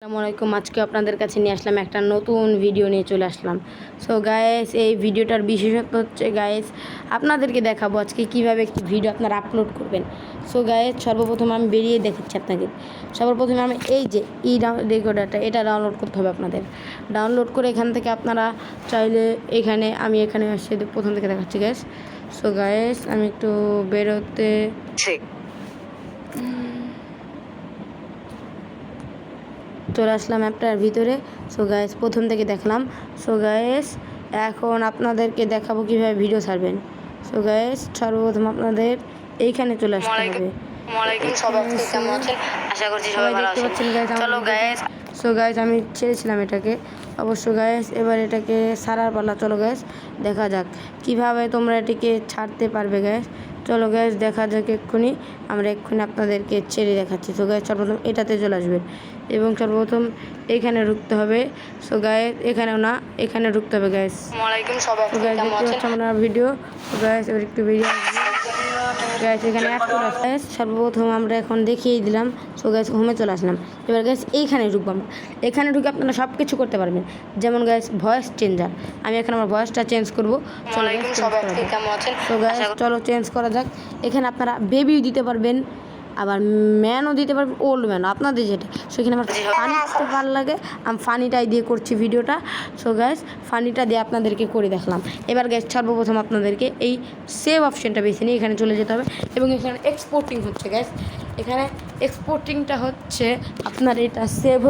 আসসালামু আলাইকুম। আজকে আপনাদের কাছে নিয়ে আসলাম একটা নতুন ভিডিও নিয়ে চলে আসলাম। সো গাইস, এই ভিডিওটার বিশেষত্ব হচ্ছে গাইস আপনাদেরকে দেখাবো আজকে কিভাবে একটি ভিডিও আপনারা আপলোড করবেন। সো গাইস, সর্বপ্রথম আমি বেরিয়ে দেখাচ্ছি আপনাকে। সর্বপ্রথমে আমি এই যে রেকর্ডারটা এটা ডাউনলোড করতে হবে আপনাদের। ডাউনলোড করে এখান থেকে আপনারা চাইলে আমি এখানে আসে প্রথম থেকে দেখাচ্ছি গাইস। সো গাইস, আমি একটু বেরোতে চলে আসলাম অ্যাপটার ভিতরে। সো গাইস, প্রথম থেকে দেখলাম। সো গাইস, এখন আপনাদেরকে দেখাবো কীভাবে ভিডিও ছাড়বেন। সো গাইস, সর্বপ্রথম আপনাদের এইখানে চলে আসতে হবে। সবাই দেখতে পাচ্ছেন গাইস। সো গাইস, আমি ছেড়েছিলাম এটাকে অবশ্য গাইস। এবার এটাকে ছাড়ার পালা। চলো গাইস, দেখা যাক কিভাবে তোমরা এটিকে ছাড়তে পারবে গাইস। চলো গাইস, দেখা যাক এক্ষুনি। আমরা এক্ষুনি আপনাদেরকে ছেড়ে দেখাচ্ছি। সো গাইস, সর্বপ্রথম এটাতে চলে আসবেন এবং সর্বপ্রথম এখানে ঢুকতে হবে। সো গাইস, এখানেও না, এখানে ঢুকতে হবে গাইস। তো গাইস, দেখতে পাচ্ছেন আমরা ভিডিও। তো গাইস, এবার একটু ভিডিও গাইস, এখানে অ্যাড করে গাইস। সর্বপ্রথম আমরা এখন দেখিয়ে দিলাম। সো গাইস, হোমে চলে আসলাম। এবার গাইস এইখানে ঢুকবো আমরা। এখানে ঢুকে আপনারা সব কিছু করতে পারবেন, যেমন গাইস ভয়েস চেঞ্জার। আমি এখন আমার ভয়েসটা চেঞ্জ করবো। সো গাইস, চলো চেঞ্জ করা যাক। এখানে আপনারা বেবিও দিতে পারবেন, আবার ম্যানও দিতে পারবেন, ওল্ড ম্যান, আপনাদের যেটা। সেখানে আমার ফানি করতে ভালো লাগে, আমি ফানিটাই দিয়ে করছি ভিডিওটা। সো গাইস, ফানিটা দিয়ে আপনাদেরকে করে দেখলাম। এবার গাইস, সর্বপ্রথম আপনাদেরকে এই সেভ অপশানটা বেছে নিয়ে এখানে চলে যেতে হবে এবং এখানে এক্সপোর্টিং হচ্ছে গাইস। এখানে এক্সপোর্টিংটা হচ্ছে আপনার এটা সেভ